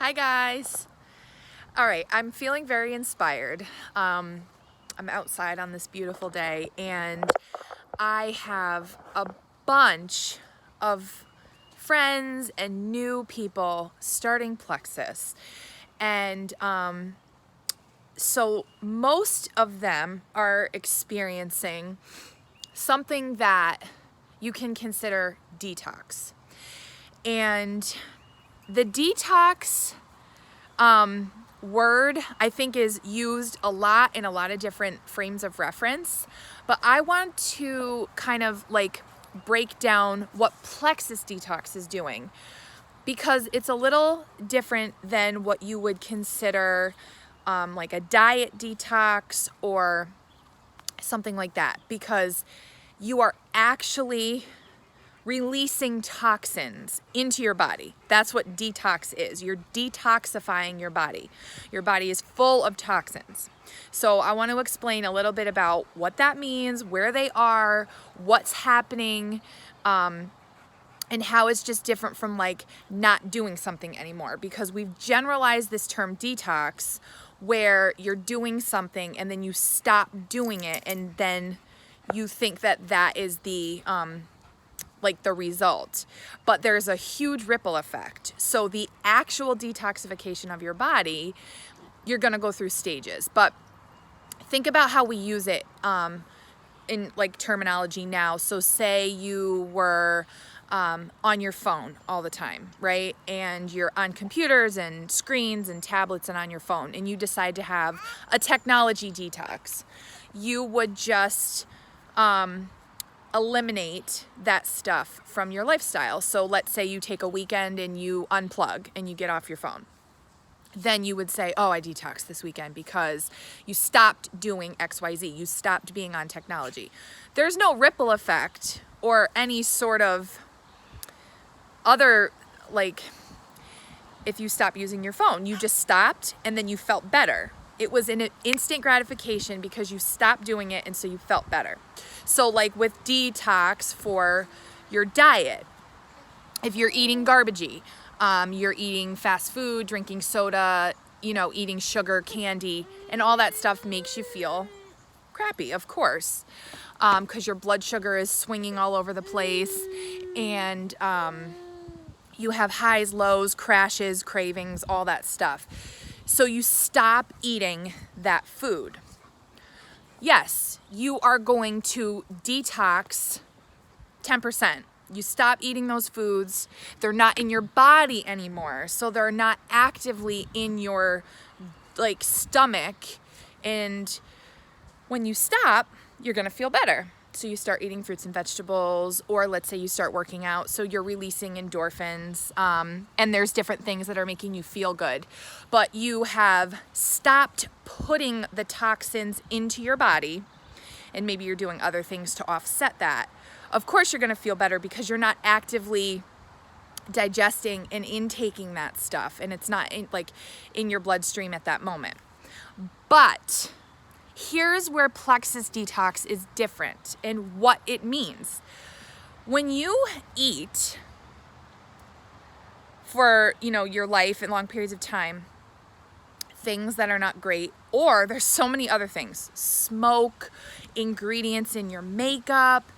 Hi guys. All right, I'm feeling very inspired. I'm outside on this beautiful day and I have a bunch of friends and new people starting Plexus. And so most of them are experiencing something that you can consider detox. And the detox word I think is used a lot in a lot of different frames of reference, but I want to kind of like break down what Plexus Detox is doing because it's a little different than what you would consider like a diet detox or something like that, because you are actually releasing toxins into your body. That's what detox is. You're detoxifying your body. Your body is full of toxins. So I want to explain a little bit about what that means, where they are, what's happening, and how it's just different from like not doing something anymore, because we've generalized this term detox where you're doing something and then you stop doing it and then you think that that is the like the result, but there's a huge ripple effect. So the actual detoxification of your body, you're gonna go through stages, but think about how we use it in like terminology now. So say you were on your phone all the time, right? And you're on computers and screens and tablets and on your phone, and you decide to have a technology detox. You would just eliminate that stuff from your lifestyle. So let's say you take a weekend and you unplug and you get off your phone. Then you would say, oh, I detoxed this weekend because you stopped doing XYZ. You stopped being on technology. There's no ripple effect or any sort of other, like, if you stop using your phone, you just stopped and then you felt better. It was an instant gratification because you stopped doing it and so you felt better. So like with detox for your diet, if you're eating garbagey, you're eating fast food, drinking soda, eating sugar, candy, and all that stuff makes you feel crappy, of course, because your blood sugar is swinging all over the place and you have highs, lows, crashes, cravings, all that stuff. So you stop eating that food. Yes, you are going to detox 10%. You stop eating those foods. They're not in your body anymore. So they're not actively in your like stomach. And when you stop, you're going to feel better. So you start eating fruits and vegetables, or let's say you start working out. So you're releasing endorphins, and there's different things that are making you feel good. But you have stopped putting the toxins into your body, and maybe you're doing other things to offset that. Of course, you're going to feel better because you're not actively digesting and intaking that stuff, and it's not in your bloodstream at that moment. But here's where Plexus Detox is different and what it means. When you eat for, your life and long periods of time, things that are not great, or there's so many other things, smoke, ingredients in your makeup,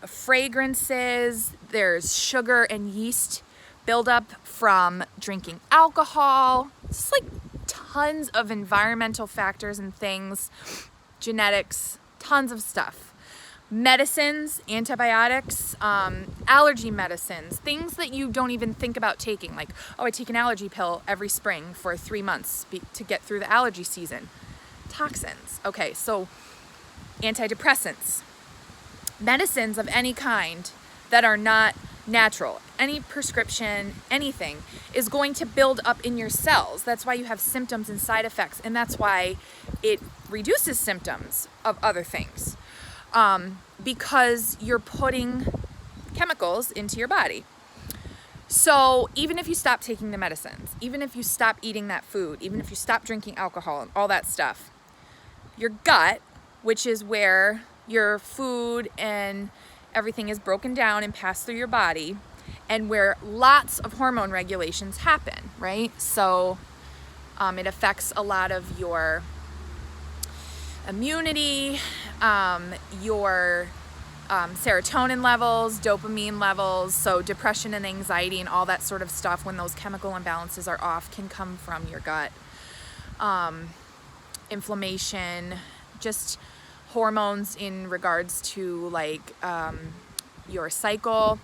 fragrances, there's sugar and yeast buildup from drinking alcohol, it's like tons of environmental factors and things, genetics, tons of stuff. Medicines, antibiotics, allergy medicines, things that you don't even think about taking. Like, oh, I take an allergy pill every spring for 3 months to get through the allergy season. Toxins. Okay, so antidepressants, medicines of any kind that are not natural, any prescription, anything is going to build up in your cells. That's why you have symptoms and side effects, and that's why it reduces symptoms of other things, because you're putting chemicals into your body. So even if you stop taking the medicines, even if you stop eating that food, even if you stop drinking alcohol and all that stuff, your gut, which is where your food and everything is broken down and passed through your body, and where lots of hormone regulations happen, right? So it affects a lot of your immunity, your serotonin levels, dopamine levels, so depression and anxiety and all that sort of stuff when those chemical imbalances are off can come from your gut. Inflammation, just hormones in regards to like your cycle,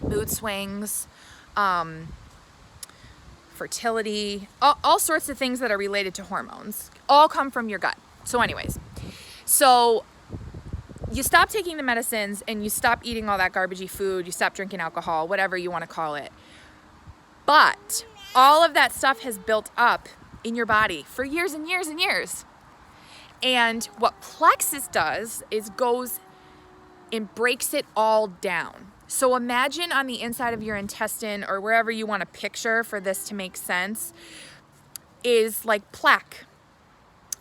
mood swings, fertility, all sorts of things that are related to hormones all come from your gut. So anyways, so you stop taking the medicines and you stop eating all that garbagey food, you stop drinking alcohol, whatever you want to call it. But all of that stuff has built up in your body for years and years and years. And what Plexus does is goes and breaks it all down. So imagine on the inside of your intestine, or wherever you want to picture for this to make sense, is like plaque.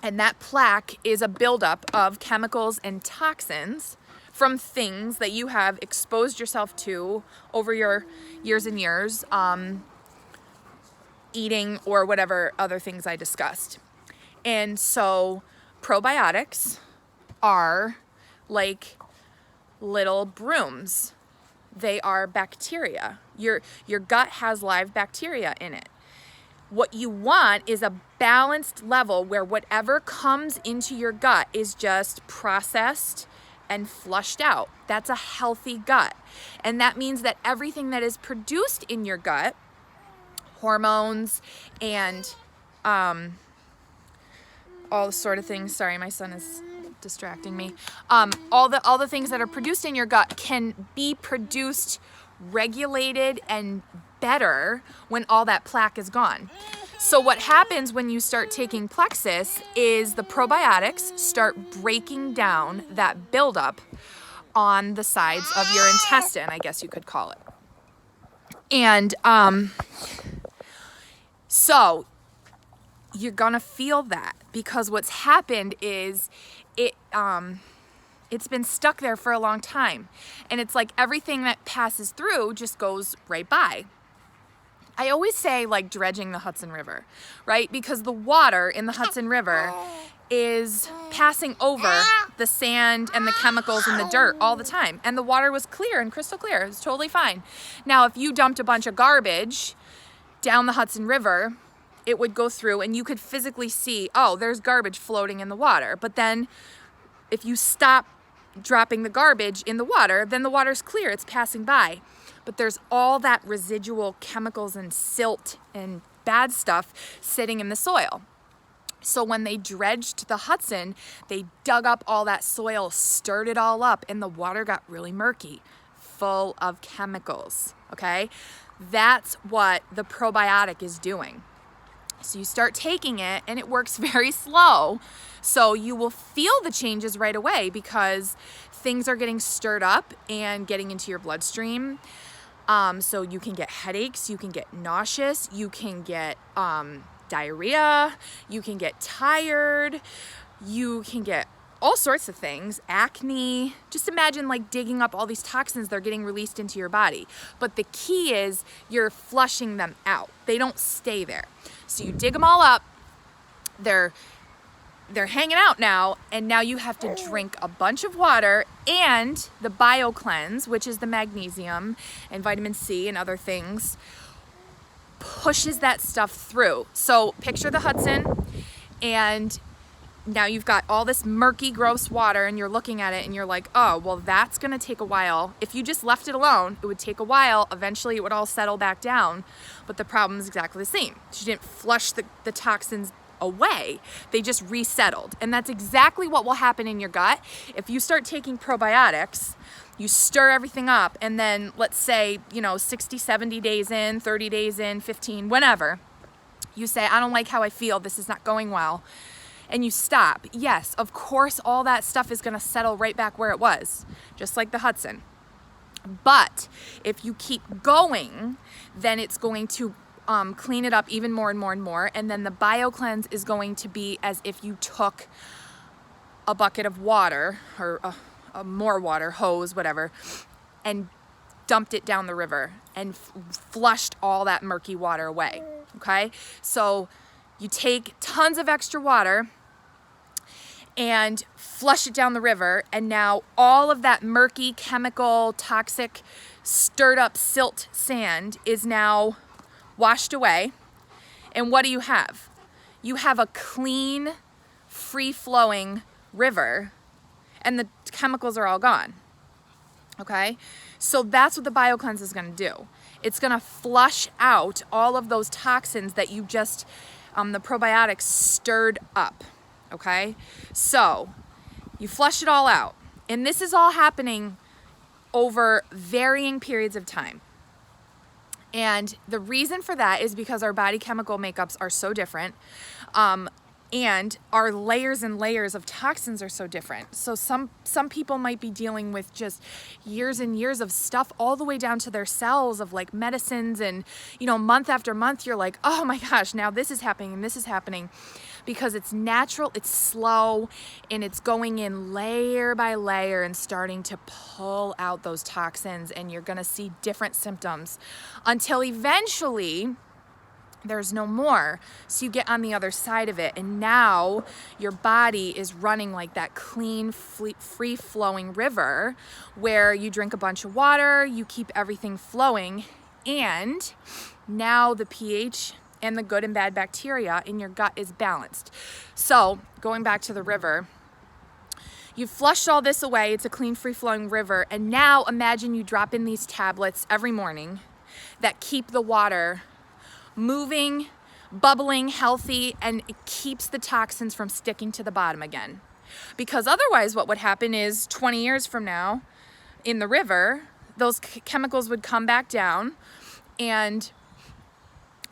And that plaque is a buildup of chemicals and toxins from things that you have exposed yourself to over your years and years, eating or whatever other things I discussed. And so probiotics are like little brooms. They are bacteria. Your gut has live bacteria in it. What you want is a balanced level where whatever comes into your gut is just processed and flushed out. That's a healthy gut. And that means that everything that is produced in your gut, hormones and all sort of things. Sorry, my son is distracting me. All the things that are produced in your gut can be produced, regulated, and better when all that plaque is gone. So what happens when you start taking Plexus is the probiotics start breaking down that buildup on the sides of your intestine, I guess you could call it. And so you're gonna feel that because what's happened is it's been stuck there for a long time. And it's like everything that passes through just goes right by. I always say like dredging the Hudson River, right? Because the water in the Hudson River is passing over the sand and the chemicals and the dirt all the time. And the water was clear and crystal clear. It was totally fine. Now, if you dumped a bunch of garbage down the Hudson River, it would go through and you could physically see, oh, there's garbage floating in the water. But then if you stop dropping the garbage in the water, then the water's clear, it's passing by. But there's all that residual chemicals and silt and bad stuff sitting in the soil. So when they dredged the Hudson, they dug up all that soil, stirred it all up, and the water got really murky, full of chemicals, okay? That's what the probiotic is doing. So you start taking it and it works very slow. So you will feel the changes right away because things are getting stirred up and getting into your bloodstream. So you can get headaches, you can get nauseous, you can get diarrhea, you can get tired, you can get all sorts of things, acne. Just imagine like digging up all these toxins that are getting released into your body. But the key is you're flushing them out. They don't stay there. So you dig them all up, they're hanging out now, and now you have to drink a bunch of water and the BioCleanse, which is the magnesium and vitamin C and other things, pushes that stuff through. So picture the Hudson, and now you've got all this murky, gross water, and you're looking at it and you're like, oh, well, that's gonna take a while. If you just left it alone, it would take a while. Eventually it would all settle back down, but the problem is exactly the same. You didn't flush the toxins away, they just resettled. And that's exactly what will happen in your gut. If you start taking probiotics, you stir everything up, and then let's say, 60, 70 days in, 30 days in, 15, whenever, you say, I don't like how I feel, this is not going well, and you stop. Yes, of course, all that stuff is gonna settle right back where it was, just like the Hudson. But if you keep going, then it's going to clean it up even more and more and more. And then the BioCleanse is going to be as if you took a bucket of water or a more water, hose, whatever, and dumped it down the river and flushed all that murky water away, okay? So you take tons of extra water and flush it down the river, and now all of that murky, chemical, toxic, stirred up silt sand is now washed away. And what do you have? You have a clean, free-flowing river, and the chemicals are all gone, okay? So that's what the BioCleanse is gonna do. It's gonna flush out all of those toxins that you just, the probiotics stirred up. Okay, so you flush it all out, and this is all happening over varying periods of time. And the reason for that is because our body chemical makeups are so different, and our layers and layers of toxins are so different. So some people might be dealing with just years and years of stuff all the way down to their cells of like medicines, and month after month you're like, oh my gosh, now this is happening and this is happening. Because it's natural, it's slow, and it's going in layer by layer and starting to pull out those toxins, and you're gonna see different symptoms until eventually there's no more. So you get on the other side of it, and now your body is running like that clean, free-flowing river where you drink a bunch of water, you keep everything flowing, and now the pH and the good and bad bacteria in your gut is balanced. So going back to the river, you've flushed all this away, it's a clean, free-flowing river, and now imagine you drop in these tablets every morning that keep the water moving, bubbling, healthy, and it keeps the toxins from sticking to the bottom again. Because otherwise what would happen is 20 years from now in the river, those chemicals would come back down and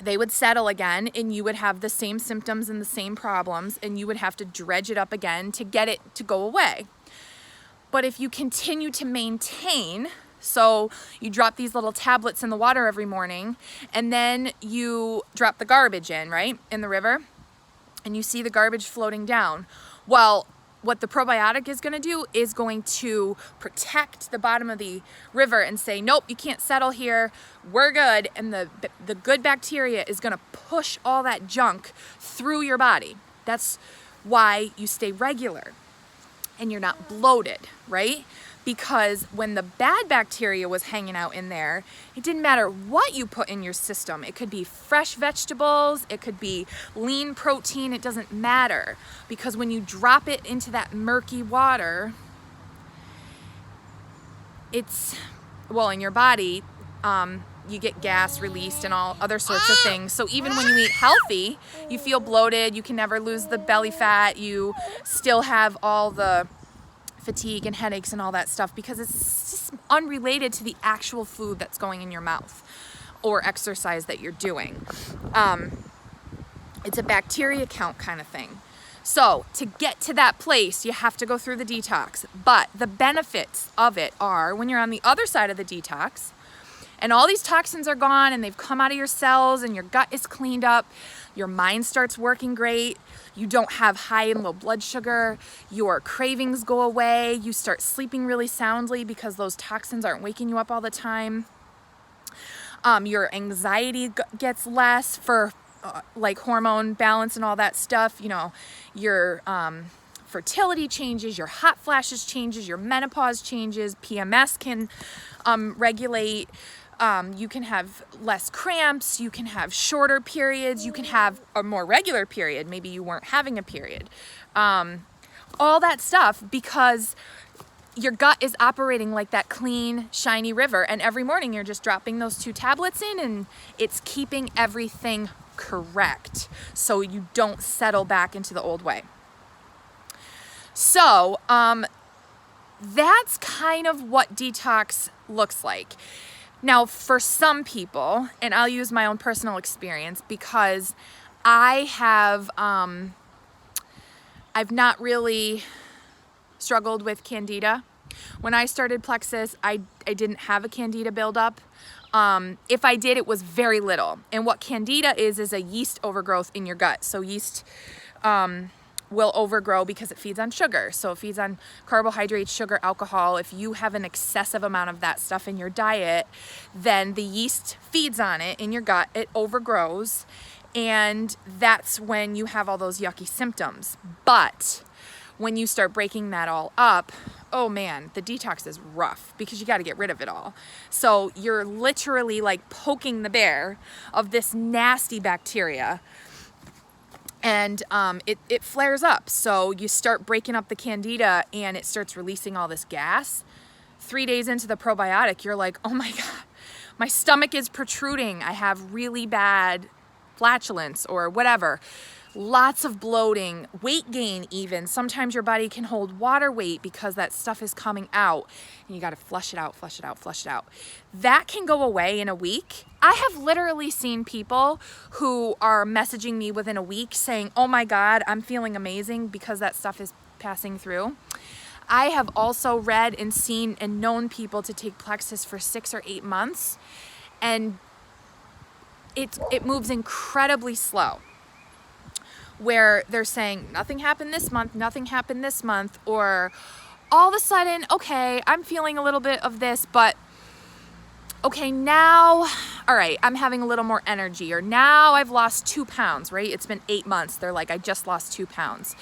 they would settle again, and you would have the same symptoms and the same problems, and you would have to dredge it up again to get it to go away. But if you continue to maintain, so you drop these little tablets in the water every morning, and then you drop the garbage in, right, in the river, and you see the garbage floating down. Well, what the probiotic is going to do is going to protect the bottom of the river and say, nope, you can't settle here, we're good, and the good bacteria is going to push all that junk through your body. That's why you stay regular and you're not bloated, right? Because when the bad bacteria was hanging out in there, it didn't matter what you put in your system. It could be fresh vegetables, it could be lean protein, it doesn't matter. Because when you drop it into that murky water, in your body, you get gas released and all other sorts of things. So even when you eat healthy, you feel bloated, you can never lose the belly fat, you still have all the fatigue and headaches and all that stuff because it's just unrelated to the actual food that's going in your mouth or exercise that you're doing. It's a bacteria count kind of thing. So to get to that place, you have to go through the detox. But the benefits of it are when you're on the other side of the detox and all these toxins are gone and they've come out of your cells and your gut is cleaned up, your mind starts working great, you don't have high and low blood sugar, your cravings go away, you start sleeping really soundly because those toxins aren't waking you up all the time. Your anxiety gets less for like hormone balance and all that stuff. Your fertility changes, your hot flashes changes, your menopause changes, PMS can regulate. You can have less cramps, you can have shorter periods, you can have a more regular period, maybe you weren't having a period. All that stuff because your gut is operating like that clean, shiny river, and every morning you're just dropping those 2 tablets in and it's keeping everything correct so you don't settle back into the old way. So that's kind of what detox looks like. Now, for some people, and I'll use my own personal experience because I have, I've not really struggled with Candida. When I started Plexus, I didn't have a Candida buildup. If I did, it was very little. And what Candida is a yeast overgrowth in your gut. So yeast will overgrow because it feeds on sugar. So it feeds on carbohydrates, sugar, alcohol. If you have an excessive amount of that stuff in your diet, then the yeast feeds on it in your gut, it overgrows, and that's when you have all those yucky symptoms. But when you start breaking that all up, oh man, the detox is rough because you got to get rid of it all. So you're literally like poking the bear of this nasty bacteria, and it flares up. So you start breaking up the Candida and it starts releasing all this gas. 3 days into the probiotic, you're like, oh my God, my stomach is protruding. I have really bad flatulence or whatever. Lots of bloating, weight gain even. Sometimes your body can hold water weight because that stuff is coming out and you got to flush it out, flush it out, flush it out. That can go away in a week. I have literally seen people who are messaging me within a week saying, oh my God, I'm feeling amazing because that stuff is passing through. I have also read and seen and known people to take Plexus for 6 or 8 months, and it moves incredibly slow, where they're saying nothing happened this month, nothing happened this month, or all of a sudden, okay, I'm feeling a little bit of this, but okay, now, all right, I'm having a little more energy, or now I've lost 2 pounds, right? It's been 8 months. They're like, I just lost 2 pounds.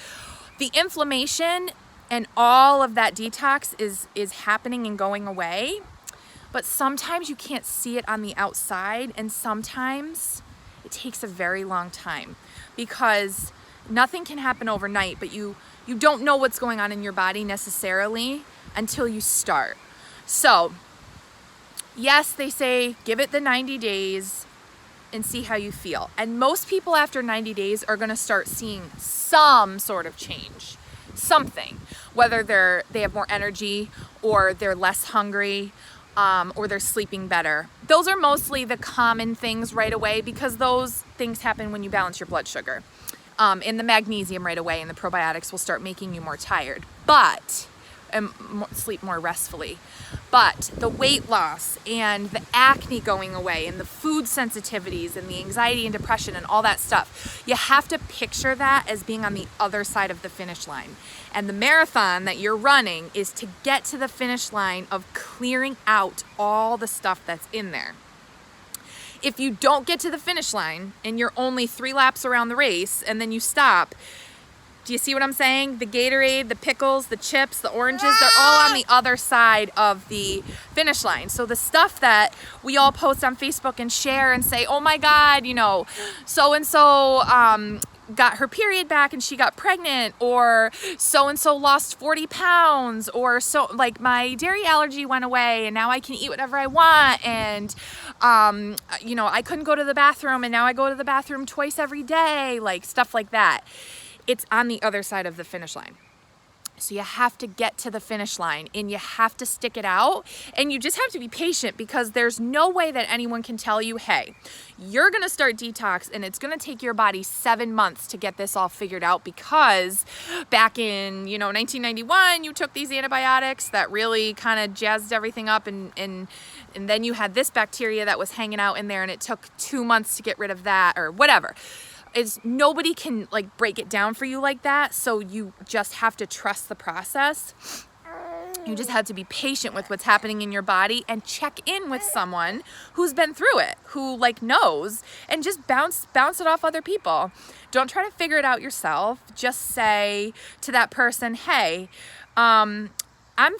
The inflammation and all of that detox is happening and going away, but sometimes you can't see it on the outside, and sometimes it takes a very long time because nothing can happen overnight, but you don't know what's going on in your body necessarily until you start. So yes, they say give it the 90 days and see how you feel. And most people after 90 days are going to start seeing some sort of change, something, whether they have more energy or they're less hungry, or they're sleeping better. Those are mostly the common things right away because those things happen when you balance your blood sugar. And the magnesium right away, and the probiotics will start making you more tired, and sleep more restfully. But the weight loss and the acne going away and the food sensitivities and the anxiety and depression and all that stuff, you have to picture that as being on the other side of the finish line. And the marathon that you're running is to get to the finish line of clearing out all the stuff that's in there. If you don't get to the finish line and you're only 3 laps around the race and then you stop, do you see what I'm saying? The Gatorade, the pickles, the chips, the oranges, they're all on the other side of the finish line. So the stuff that we all post on Facebook and share and say, oh my God, so-and-so got her period back and she got pregnant, or so-and-so lost 40 pounds, or so like my dairy allergy went away and now I can eat whatever I want, and I couldn't go to the bathroom and now I go to the bathroom twice every day, like stuff like that. It's on the other side of the finish line. So you have to get to the finish line and you have to stick it out, and you just have to be patient because there's no way that anyone can tell you, hey, you're going to start detox and it's going to take your body 7 months to get this all figured out because back in, 1991, you took these antibiotics that really kind of jazzed everything up, and then you had this bacteria that was hanging out in there and it took 2 months to get rid of that, or whatever. Nobody can break it down for you like that, so you just have to trust the process. You just have to be patient with what's happening in your body and check in with someone who's been through it, who knows, and just bounce it off other people. Don't try to figure it out yourself. Just say to that person, hey, I'm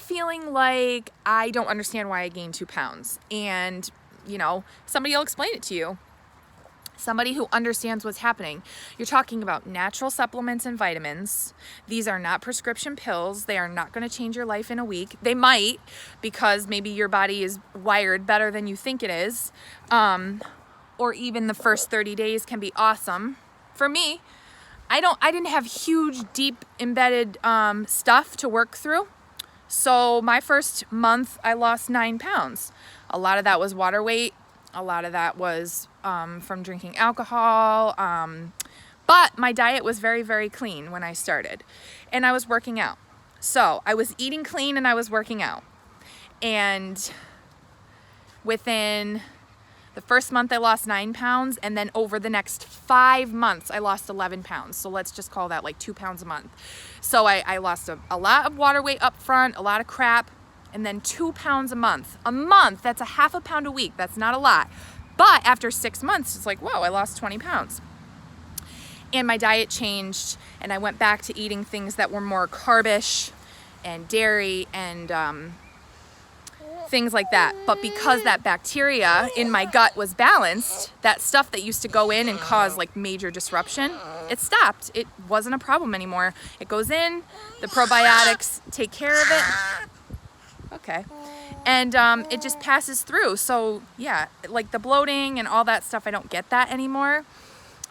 feeling like I don't understand why I gained 2 pounds, and somebody will explain it to you. Somebody who understands what's happening. You're talking about natural supplements and vitamins. These are not prescription pills. They are not going to change your life in a week. They might, because maybe your body is wired better than you think it is. Or even the first 30 days can be awesome. For me, I didn't have huge, deep embedded stuff to work through. So my first month, I lost 9 pounds. A lot of that was water weight. A lot of that was from drinking alcohol, but my diet was very, very clean when I started, and I was working out. So I was eating clean and I was working out, and within The first month I lost 9 pounds, and then over the next 5 months I lost 11 pounds. So let's just call that like 2 pounds a month. So I lost a lot of water weight up front, a lot of crap, and then 2 pounds a month. A month, that's a half a pound a week. That's not a lot. But after 6 months, it's like, whoa, I lost 20 pounds. And my diet changed, and I went back to eating things that were more carbish and dairy and things like that. But because that bacteria in my gut was balanced, that stuff that used to go in and cause like major disruption, it stopped. It wasn't a problem anymore. It goes in, the probiotics take care of it. Okay. And it just passes through. So yeah, like the bloating and all that stuff, I don't get that anymore.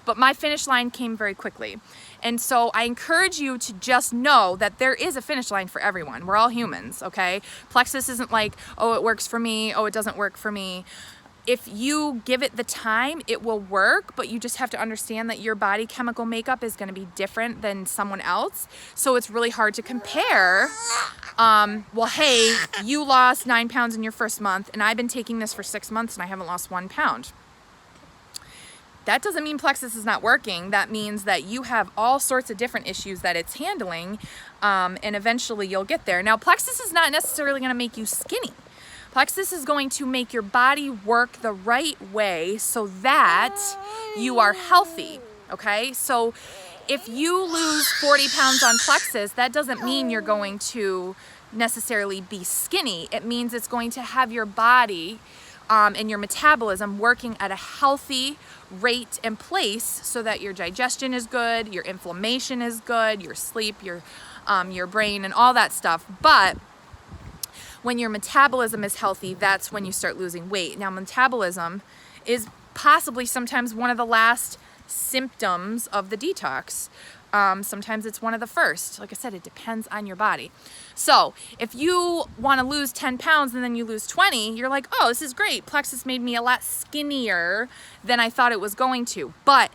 But my finish line came very quickly. And so I encourage you to just know that there is a finish line for everyone. We're all humans, okay? Plexus isn't like, oh, it works for me, oh, it doesn't work for me. If you give it the time, it will work, but you just have to understand that your body chemical makeup is gonna be different than someone else. So it's really hard to compare. Well, hey, you lost 9 pounds in your first month, and I've been taking this for 6 months and I haven't lost 1 pound. That doesn't mean Plexus is not working. That means that you have all sorts of different issues that it's handling, and eventually you'll get there. Now, Plexus is not necessarily gonna make you skinny. Plexus is going to make your body work the right way so that you are healthy, okay? So if you lose 40 pounds on Plexus, that doesn't mean you're going to necessarily be skinny. It means it's going to have your body and your metabolism working at a healthy rate and place so that your digestion is good, your inflammation is good, your sleep, your brain, and all that stuff. But when your metabolism is healthy, that's when you start losing weight. Now, metabolism is possibly sometimes one of the last symptoms of the detox. Sometimes it's one of the first. Like I said, it depends on your body. So if you want to lose 10 pounds and then you lose 20, you're like, oh, this is great. Plexus made me a lot skinnier than I thought it was going to. But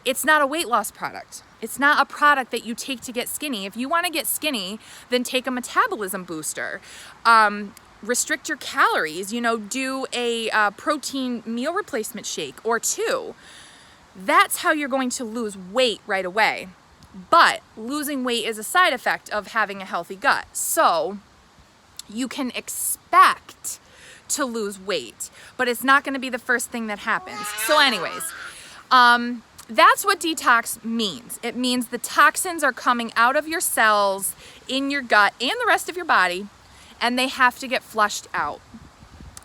it's not a weight loss product. It's not a product that you take to get skinny. If you want to get skinny, then take a metabolism booster. Restrict your calories, do a protein meal replacement shake or 2. That's how you're going to lose weight right away. But losing weight is a side effect of having a healthy gut. So you can expect to lose weight, but it's not going to be the first thing that happens. So anyways, that's what detox means. It means the toxins are coming out of your cells in your gut and the rest of your body, and they have to get flushed out.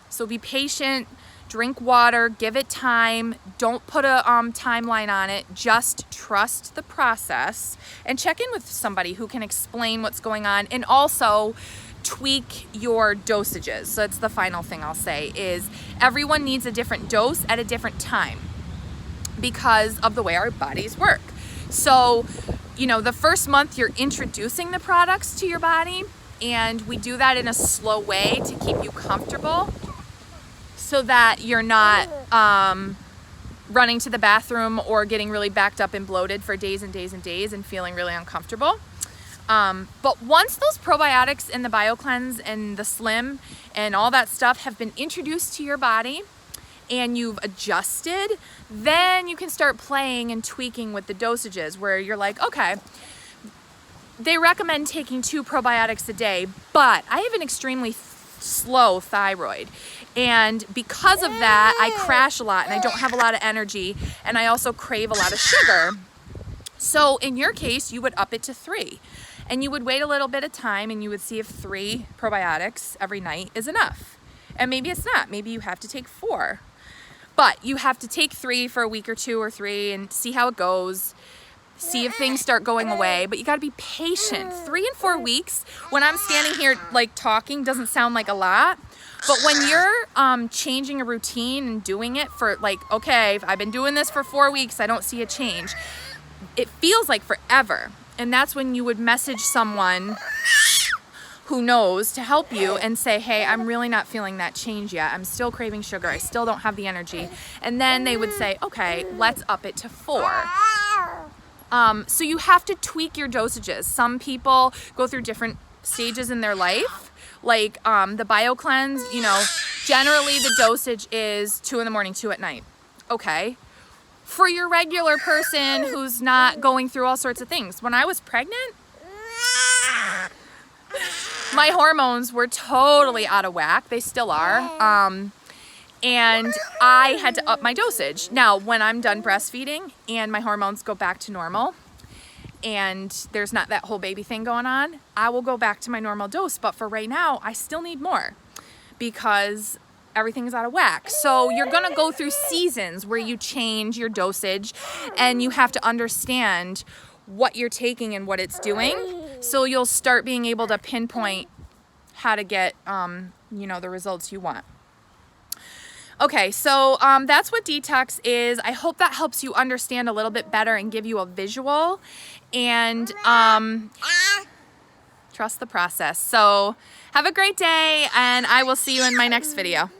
So be patient. Drink water, give it time, don't put a timeline on it, just trust the process and check in with somebody who can explain what's going on, and also tweak your dosages. So that's the final thing I'll say is everyone needs a different dose at a different time because of the way our bodies work. So, the first month you're introducing the products to your body, and we do that in a slow way to keep you comfortable, so that you're not running to the bathroom or getting really backed up and bloated for days and days and days and feeling really uncomfortable. But once those probiotics and the BioCleanse and the Slim and all that stuff have been introduced to your body and you've adjusted, then you can start playing and tweaking with the dosages where you're like, okay, they recommend taking 2 probiotics a day, but I have an extremely slow thyroid. And because of that, I crash a lot and I don't have a lot of energy, and I also crave a lot of sugar. So in your case, you would up it to 3, and you would wait a little bit of time and you would see if 3 probiotics every night is enough. And maybe it's not, maybe you have to take 4, but you have to take 3 for a week or 2 or 3 and see how it goes. See if things start going away, but you gotta be patient. 3 and 4 weeks, when I'm standing here like talking, doesn't sound like a lot, but when you're changing a routine and doing it for like, okay, I've been doing this for 4 weeks, I don't see a change, it feels like forever. And that's when you would message someone who knows to help you and say, hey, I'm really not feeling that change yet. I'm still craving sugar. I still don't have the energy. And then they would say, okay, let's up it to 4. So you have to tweak your dosages. Some people go through different stages in their life. Like the BioCleanse, Generally, the dosage is 2 in the morning, 2 at night. Okay. For your regular person who's not going through all sorts of things. When I was pregnant, my hormones were totally out of whack. They still are. And I had to up my dosage. Now, when I'm done breastfeeding and my hormones go back to normal and there's not that whole baby thing going on, I will go back to my normal dose. But for right now, I still need more because everything is out of whack. So you're gonna go through seasons where you change your dosage and you have to understand what you're taking and what it's doing. So you'll start being able to pinpoint how to get, the results you want. Okay, so that's what Detox is. I hope that helps you understand a little bit better and give you a visual, and trust the process. So have a great day, and I will see you in my next video.